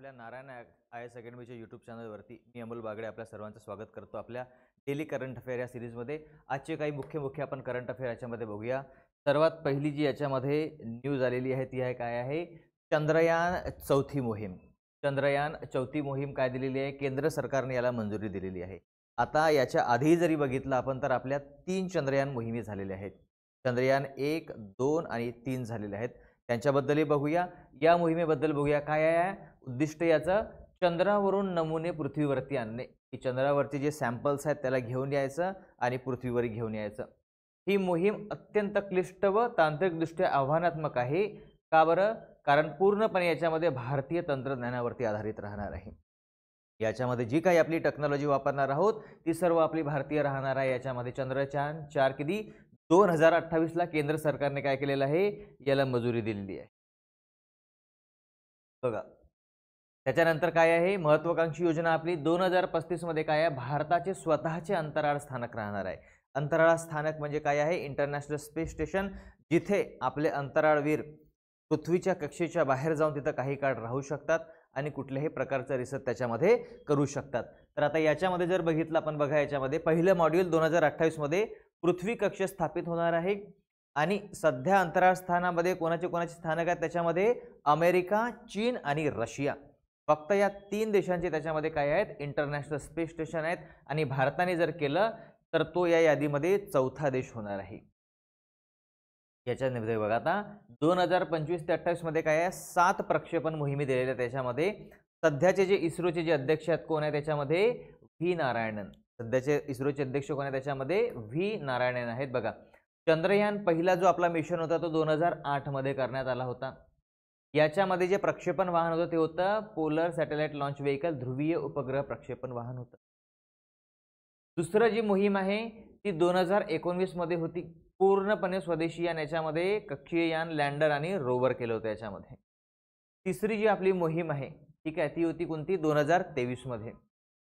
आपल्या Narayan IAS अकॅडमीच्या YouTube चॅनलवरती मी अमोल बागडे आपल्या सर्वांचं स्वागत करतो। आपल्या डेली करंट अफेअर या सिरीजमध्ये आजचे काही मुख्य आपण करंट अफेअर याच्यामध्ये बघूया। सर्वात पहिली जी याच्यामध्ये न्यूज आलेली आहे ती आहे काय आहे, चंद्रयान चौथी मोहीम। चंद्रयान चौथी मोहीम काय दिलेली आहे, केंद्र सरकारने याला मंजुरी दिलेली आहे। आता याच्या आधी जरी बघितलं आपण तर आपल्या 3 चंद्रयान मोहिमे झालेले आहेत। चंद्रयान 1, 2 आणि 3 झालेले आहेत। त्यांच्याबद्दलही बघूया, या मोहिमेबद्दल बघूया। काय आहे उद्दिष्ट याचं, चंद्रावरून नमुने पृथ्वीवरती आणणे। की चंद्रावरचे जे सॅम्पल्स आहेत त्याला घेऊन यायचं आणि पृथ्वीवर घेऊन यायचं। ही मोहीम अत्यंत क्लिष्ट व तांत्रिकदृष्ट्या आव्हानात्मक आहे। का बरं? कारण पूर्णपणे याच्यामध्ये भारतीय तंत्रज्ञानावरती आधारित राहणार आहे। याच्यामध्ये जी काही आपली टेक्नॉलॉजी वापरणार आहोत ती सर्व आपली भारतीय राहणार आहे। याच्यामध्ये चंद्रयान 4 किती 2028 ला केंद्र सरकारने काय केलेलं आहे, याला मंजुरी दिलेली आहे बघा। त्याच्यानंतर काय आहे, महत्त्वाकांक्षी योजना आपली 2035 मध्ये काय आहे, भारताचे स्वतःचे अंतराळ स्थानक राहणार आहे। अंतराळ स्थानक म्हणजे काय आहे, इंटरनॅशनल स्पेस स्टेशन, जिथे आपले अंतराळवीर पृथ्वीच्या कक्षेच्या बाहेर जाऊन तिथे काही काळ राहू शकतात आणि कुठल्याही प्रकारचा रिसर्च त्याच्यामध्ये करू शकतात। तर आता याच्यामध्ये जर बघितलं आपण बघा, याच्यामध्ये पहिलं मॉड्यूल 2028 मध्ये पृथ्वी कक्ष स्थापित होणार आहे। आणि सध्या अंतराळ स्थानामध्ये कोणाचे स्थानक आहेत, त्याच्यामध्ये अमेरिका, चीन आणि रशिया। फक्त या 3 देशांचे त्याच्यामध्ये काय आहेत, इंटरनॅशनल स्पेस स्टेशन आहेत। आणि भारताने जर केलं तर तो या यादीमध्ये चौथा देश होणार आहे। याच्यामध्ये बघा आता 2025 ते 28 मध्ये काय आहे, 7 प्रक्षेपण मोहिमे दिलेल्या। त्याच्यामध्ये सध्याचे जे इस्रोचे जे अध्यक्ष आहेत कोण आहे, त्याच्यामध्ये व्ही नारायणन। सध्याचे इस्रोचे अध्यक्ष कोण आहे, त्याच्यामध्ये व्ही नारायणन आहेत बघा। चंद्रयान पहिला जो आपला मिशन होता तो 2008 मध्ये करण्यात आला होता। याच्यामध्ये जे प्रक्षेपण वाहन होतं ते होतं पोलर सॅटेलाइट लॉन्च व्हेइकल, ध्रुवीय उपग्रह प्रक्षेपण वाहन होतं। दुसरं जी मोहीम आहे ती 2019 मध्ये होती, पूर्णपणे स्वदेशी यान। याच्यामध्ये कक्षीय यान, लँडर आणि रोवर केलं होतं याच्यामध्ये। तिसरी जी आपली मोहीम आहे ठीक आहे, ती होती कोणती, 2023 मध्ये।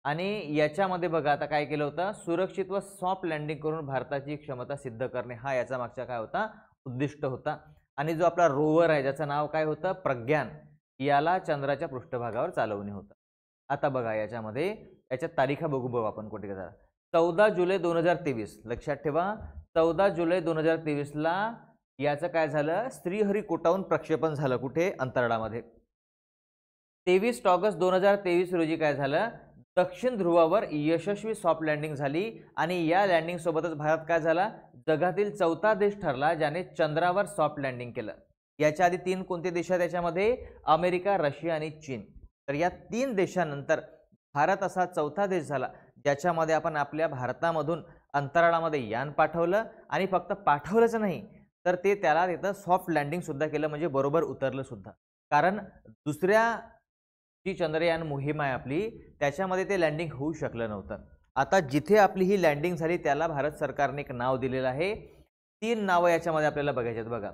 आणि याच्यामध्ये बघा आता काय केलं होतं, सुरक्षित व सॉफ्ट लँडिंग करून भारताची क्षमता सिद्ध करणे हा याचा मागचा काय होता, उद्दिष्ट होता। आणि जो आपला रोवर आहे ज्याचं नाव काय होतं, प्रज्ञान, याला चंद्राच्या पृष्ठभागावर चालवणे होतं। आता बघा याच्यामध्ये याच्या तारीखा बघू आपण कुठे करा। 14 जुलै 2023 लक्षात ठेवा, 14 जुलै 2023 ला याचं काय झालं, श्रीहरिकोटाहून प्रक्षेपण झालं कुठे, अंतराळामध्ये। 23 ऑगस्ट 2023 रोजी काय झालं, दक्षिण ध्रुवावर यशस्वी सॉफ्ट लँडिंग झाली। आणि या लँडिंग सोबतच भारत काय झाला, जगातील चौथा देश ठरला ज्याने चंद्रावर सॉफ्ट लँडिंग केलं। याच्या आधी 3 कोणते देश आहेत त्याच्यामध्ये, अमेरिका, रशिया आणि चीन। तर या 3 देशांनंतर भारत असा चौथा देश झाला ज्याच्यामध्ये आपण आपल्या भारतामधून अंतराळामध्ये यान पाठवलं। आणि फक्त पाठवलंच नाही तर ते त्याला तिथं सॉफ्ट लँडिंग सुद्धा केलं, म्हणजे बरोबर उतरलं सुद्धा। कारण दुसऱ्या जी चंद्रयान मोहीम आहे आपली त्याच्यामध्ये ते लँडिंग होऊ शकलं नव्हतं। आता जिथे आपली ही लँडिंग झाली त्याला भारत सरकारने एक नाव दिलेलं आहे। 3 नावं याच्यामध्ये आपल्याला बघायची आहेत बघा।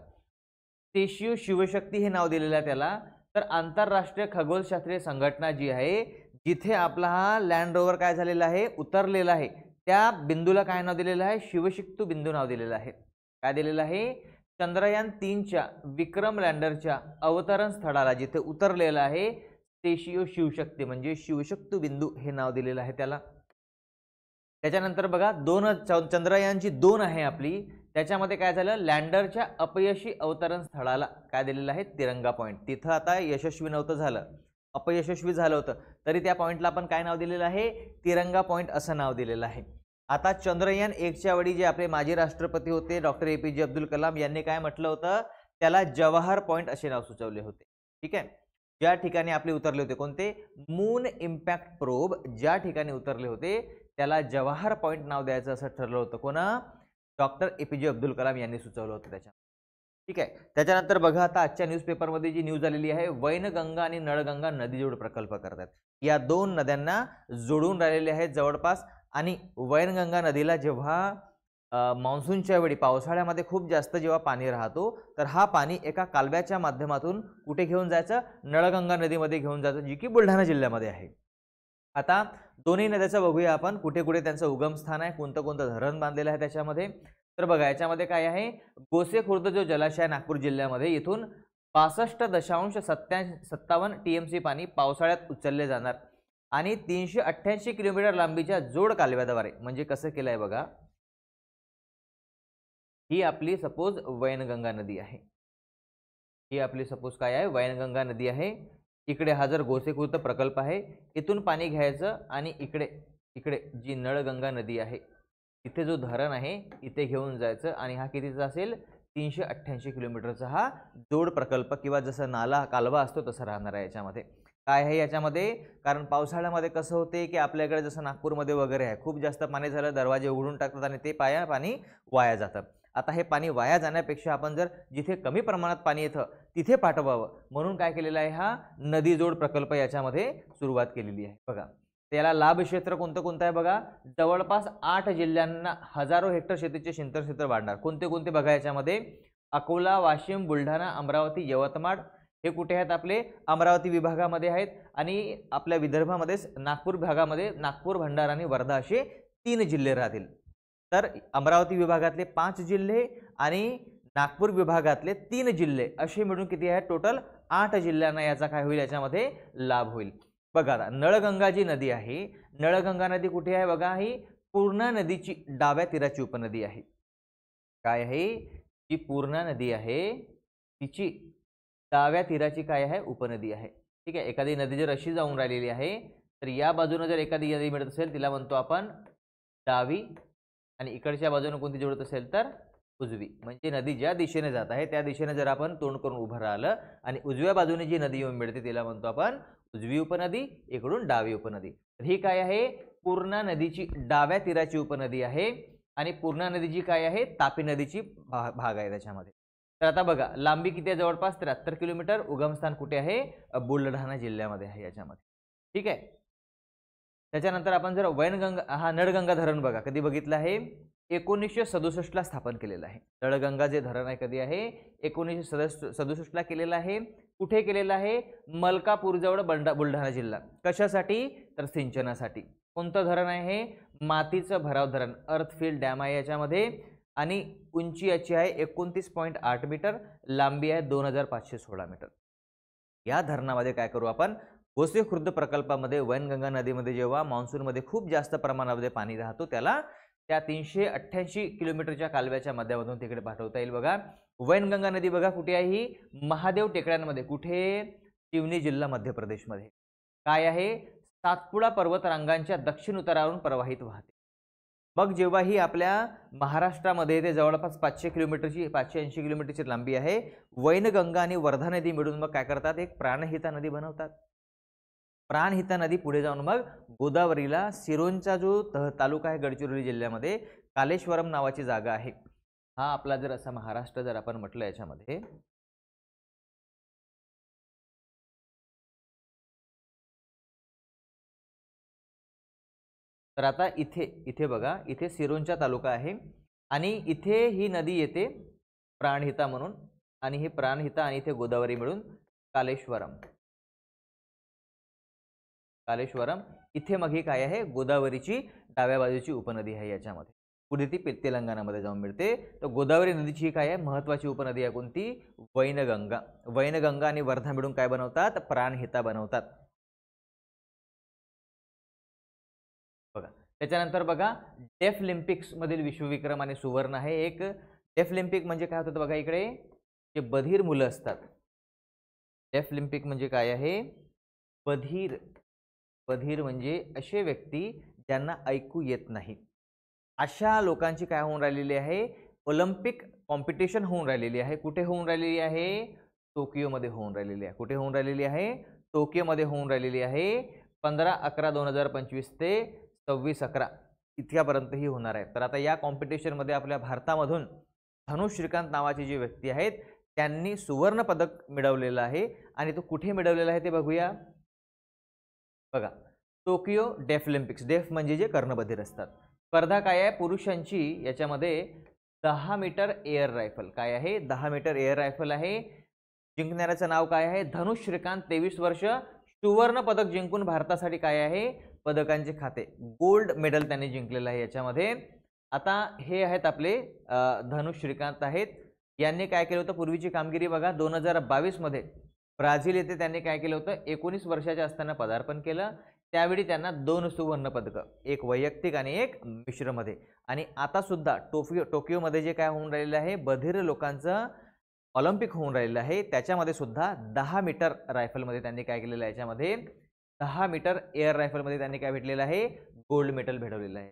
तेशियो शिवशक्ती हे नाव दिलेलं आहे त्याला। तर आंतरराष्ट्रीय खगोलशास्त्रीय संघटना जी आहे जिथे आपला हा लँड रोवर काय झालेला आहे, उतरलेला आहे, त्या बिंदूला काय नाव दिलेलं आहे, शिवशक्ती बिंदू नाव दिलेलं आहे। काय दिलेलं आहे, चंद्रयान 3च्या विक्रम लँडरच्या अवतरण स्थळाला जिथे उतरलेलं आहे तेशियो शिवशक्ती म्हणजे शिवशक्ती बिंदू हे नाव दिलेलं आहे त्याला। त्याच्यानंतर बघा चंद्रयानची 2 आहे आपली, त्याच्यामध्ये काय झालं, लँडरच्या अपयशी अवतरण स्थळाला काय दिलेलं आहे, तिरंगा पॉइंट। तिथं आता यशस्वी नव्हतं झालं, अपयशस्वी झालं होतं, तरी त्या पॉइंटला आपण काय नाव दिलेलं आहे, तिरंगा पॉइंट असं नाव दिलेलं आहे। आता चंद्रयान 1च्या वेळी जे आपले माजी राष्ट्रपती होते डॉक्टर APJ अब्दुल कलाम यांनी काय म्हटलं होतं, त्याला जवाहर पॉइंट असे नाव सुचवले होते। ठीक आहे, ज्या ठिकाणी आपले उतरले होते कोणते, मून इम्पॅक्ट प्रोब ज्या ठिकाणी उतरले होते त्याला जवाहर पॉइंट नाव द्यायचं असं ठरलं होतं। कोणा, डॉक्टर APJ अब्दुल कलाम यांनी सुचवलं होतं त्याच्या। ठीक आहे, त्याच्यानंतर बघा आता आजच्या न्यूजपेपरमध्ये जी न्यूज आलेली आहे, वैनगंगा आणि नळगंगा नदी जोड प्रकल्प करतात। या 2 नद्यांना जोडून राहिलेले आहेत जवळपास। आणि वैनगंगा नदीला जेव्हा मान्सूनच्या वेळी पावसाळ्यामध्ये खूप जास्त जेव्हा पाणी राहतो तर हा पाणी एका कालव्याच्या माध्यमातून कुठे घेऊन जायचं, नळगंगा नदीमध्ये घेऊन जायचं, जी की बुलढाणा जिल्ह्यामध्ये आहे। आता दोन्ही नद्याचं बघूया आपण कुठे कुठे त्यांचं उगम स्थान आहे, कोणतं धरण बांधलेलं आहे त्याच्यामध्ये। तर बघा याच्यामध्ये काय आहे, गोसे खुर्द जो जलाशय नागपूर जिल्ह्यामध्ये, इथून 65.57 TMC पाणी पावसाळ्यात उचलले जाणार आणि 388 किलोमीटर लांबीच्या जोड कालव्याद्वारे, म्हणजे कसं केलंय बघा, ही आपली सपोज वैनगंगा नदी आहे, ही आपली सपोज काय आहे, वैनगंगा नदी आहे। इकडे हा जर गोसेखुर्द प्रकल्प आहे, इथून पाणी घ्यायचं आणि इकडे इकडे जी नळगंगा नदी आहे, इथे जो धरण आहे इथे घेऊन जायचं आणि हा कितीचा असेल, 388 किलोमीटरचा हा जोड प्रकल्प किंवा जसं नाला कालवा असतो तसं राहणार आहे याच्यामध्ये। काय आहे याच्यामध्ये, कारण पावसाळ्यामध्ये कसं होते की आपल्याकडे जसं नागपूरमध्ये वगैरे आहे, खूप जास्त पाणी झालं दरवाजे उघडून टाकतात आणि ते पाणी वाया जातं। आता हे पाणी वाया जाण्यापेक्षा आपण जर जिथे कमी प्रमाणात पाणी येतं तिथे पाठवावं म्हणून काय केलेलं आहे, हा नदी जोड प्रकल्प याच्यामध्ये सुरुवात केलेली आहे। बघा त्याला लाभ क्षेत्र कोणतं कोणतं आहे बघा, जवळपास 8 जिल्ह्यांना हजारो हेक्टर शेतीचे क्षेत्र वाढणार। कोणते कोणते बघा याच्यामध्ये, अकोला, वाशिम, बुलढाणा, अमरावती, यवतमाळ हे कुठे आहेत, आपले अमरावती विभागामध्ये आहेत आणि आपल्या विदर्भामध्ये नागपूर भागामध्ये नागपूर, भंडारा आणि वर्धा असे 3 जिल्हे राहतील। तर अमरावती विभागातले 5 जिल्हे आणि नागपूर विभागातले 3 जिल्हे असे मिळून किती आहेत, टोटल 8 जिल्ह्यांना याचा काय होईल, याच्यामध्ये लाभ होईल। बघा आता नळगंगा जी नदी आहे, नळगंगा नदी कुठे आहे बघा, ही पूर्णा नदीची डाव्या तीराची उपनदी आहे। काय आहे, जी पूर्णा नदी आहे तिची डाव्या तीराची काय आहे, उपनदी आहे। ठीक आहे, एखादी नदी जर अशी जाऊन राहिलेली आहे तर या बाजूने जर एखादी नदी मिळत असेल तिला म्हणतो आपण डावी आणि इकडच्या बाजूने कोणती जोडत असेल तर उजवी, म्हणजे नदी ज्या दिशेने जात आहे त्या दिशेने जर आपण तोंड करून उभं राहिलं आणि उजव्या बाजूने जी नदी येऊन मिळते तिला म्हणतो आपण उजवी उपनदी, इकडून डावी उपनदी। तर ही काय आहे, पूर्णा नदीची डाव्या तीराची उपनदी आहे आणि पूर्णा नदी जी काय आहे, तापी नदीची भाग आहे त्याच्यामध्ये। तर आता बघा लांबी किती आहे, जवळपास 73 किलोमीटर, उगमस्थान कुठे आहे, बुलढाणा जिल्ह्यामध्ये आहे याच्यामध्ये। ठीक आहे, त्याच्यानंतर आपण जर वैनगंगा, हा नळगंगा धरण बघा कधी बघितलं आहे, 1967 ला स्थापन केलेलं आहे। नळगंगा जे धरण आहे कधी आहे, 1967 ला केलेलं आहे। कुठे केलेलं आहे, मलकापूर जवळ बुलढाणा जिल्हा। कशासाठी, तर सिंचनासाठी। कोणतं धरण आहे हे, मातीचं भराव धरण, अर्थफिल डॅम आहे याच्यामध्ये आणि उंची याची आहे 29.8 मीटर, लांबी आहे 2516 मीटर। या धरणामध्ये काय करू आपण, गोसेखुर्द प्रकल्पामध्ये वैनगंगा नदीमध्ये जेव्हा मान्सूनमध्ये खूप जास्त प्रमाणामध्ये पाणी राहतो त्याला त्या 388 किलोमीटरच्या कालव्याच्या माध्यमातून तिकडे पाठवता येईल। बघा वैनगंगा नदी बघा कुठे आहे, ही महादेव टेकड्यांमध्ये, कुठे, शिवनी जिल्हा मध्य प्रदेशमध्ये। काय आहे, सातपुडा पर्वतरांगांच्या दक्षिण उतारावरून प्रवाहित वाहते। मग जेव्हा ही आपल्या महाराष्ट्रामध्ये ते जवळपास 500 किलोमीटरची 580 किलोमीटरची लांबी आहे, वैनगंगा आणि वर्धा नदी मिळून मग काय करतात, एक प्राणहिता नदी बनवतात। प्राणहिता नदी पुढे जाऊन मग गोदावरीला सिरोंचा जो तालुका आहे गडचिरोली जिल्ह्यामध्ये कालेश्वरम नावाची जागा आहे, हा आपला जर असा महाराष्ट्र जर आपण म्हटलं याच्यामध्ये, तर आता इथे इथे बघा, इथे सिरोंचा तालुका आहे आणि इथे ही नदी येते प्राणहिता म्हणून आणि हे प्राणहिता आणि इथे गोदावरी मिळून कालेश्वरम, कालेश्वरम इथे मग ही काय आहे, गोदावरीची डाव्या बाजूची उपनदी आहे याच्यामध्ये। पुढे ती तेलंगणामध्ये जाऊन मिळते। तर गोदावरी नदीची काय आहे, महत्त्वाची उपनदी आहे कोणती, वैनगंगा। वैनगंगा आणि वर्धा मिळून काय बनवतात, प्राणहिता बनवतात। बघा त्याच्यानंतर बघा डेफलिम्पिक्स मधील विश्वविक्रम आणि सुवर्ण आहे एक। डेफलिम्पिक म्हणजे काय होतं बघा, इकडे जे बधीर मुलं असतात, डेफलिम्पिक म्हणजे काय आहे, बधीर, बधीर म्हणजे असे व्यक्ती ज्यांना ऐकू येत नाही, अशा लोकांची काय होऊन राहिलेली आहे, ऑलिम्पिक कॉम्पिटिशन होऊन राहिलेली आहे। कुठे होऊन राहिलेली आहे, टोकियोमध्ये होऊन राहिलेली आहे। कुठे होऊन राहिलेली आहे, टोकियोमध्ये होऊन राहिलेली आहे। 15/11/2025 ते 26/11 इतक्यापर्यंत ही होणार आहे। तर आता या कॉम्पिटिशनमध्ये आपल्या भारतामधून धनुष श्रीकांत नावाची जी व्यक्ती आहेत त्यांनी सुवर्ण पदक मिळवलेलं आहे आणि तो कुठे मिळवलेला आहे ते बघूया। बघा टोकियो डेफलिम्पिक्स, डेफ म्हणजे जे कर्णबधीर असतात। स्पर्धा काय आहे, पुरुषांची याच्यामध्ये 10 मीटर एअर रायफल, काय आहे 10 मीटर एअर रायफल आहे। जिंकणाऱ्याचं नाव काय आहे, धनुष श्रीकांत 23 वर्ष, सुवर्ण पदक जिंकून भारतासाठी काय आहे, पदकांचे खाते, गोल्ड मेडल त्यांनी जिंकलेलं आहे याच्यामध्ये। आता हे आहेत आपले धनुष श्रीकांत आहेत यांनी काय केलं होतं पूर्वीची कामगिरी बघा 2022 मध्ये ब्राझील येथे त्यांनी काय केलं होतं 19 वर्षाचे असताना पदार्पण केलं. त्यावेळी त्यांना 2 सुवर्ण पदकं, एक वैयक्तिक आणि एक मिश्रमध्ये. आणि आता सुद्धा टोकियोमध्ये जे काय होऊन राहिलेलं आहे बधिर लोकांचं ऑलिम्पिक होऊन राहिलेलं आहे त्याच्यामध्ये सुद्धा 10 मीटर रायफलमध्ये त्यांनी काय केलेलं आहे याच्यामध्ये 10 मीटर एअर रायफलमध्ये त्यांनी काय भेटलेलं आहे गोल्ड मेडल भेटवलेलं आहे.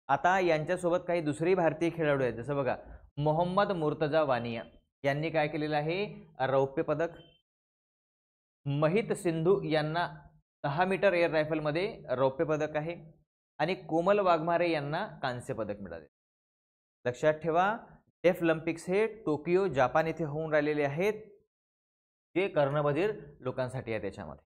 आता यांच्यासोबत काही दुसरी भारतीय खेळाडू आहेत जसं बघा मोहम्मद मुर्तजा वानिया यांनी काय केलेलं आहे रौप्य पदक. महित सिंधू यांना 10 मीटर एअर रायफलमध्ये रौप्य पदक आहे आणि कोमल वाघमारे यांना कांस्य पदक मिळाले. लक्षात ठेवा डेफ ऑलिम्पिक्स हे टोकियो जापान येथे होऊन राहिलेले आहेत जे कर्णबधिर लोकांसाठी आहे त्याच्यामध्ये.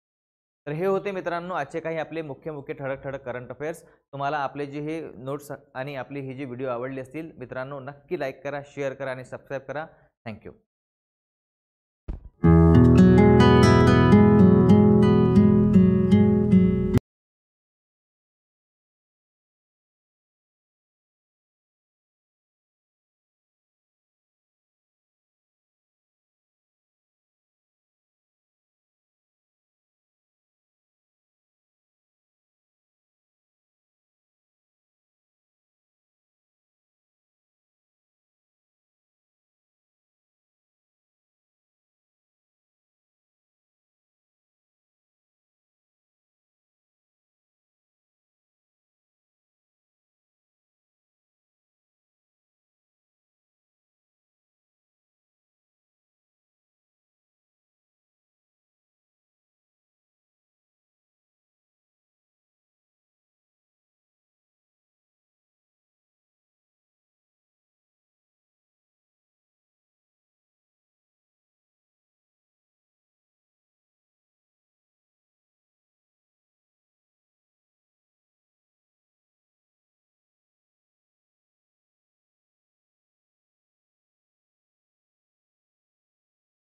तर हे होते मित्रांनो आजचे काही आपले मुख्य ठळक करंट अफेअर्स. तुम्हाला आपले जे हे नोट्स आणि आपली ही जी व्हिडिओ आवडली असतील मित्रांनो नक्की लाईक करा, शेअर करा आणि सबस्क्राईब करा. थँक्यू.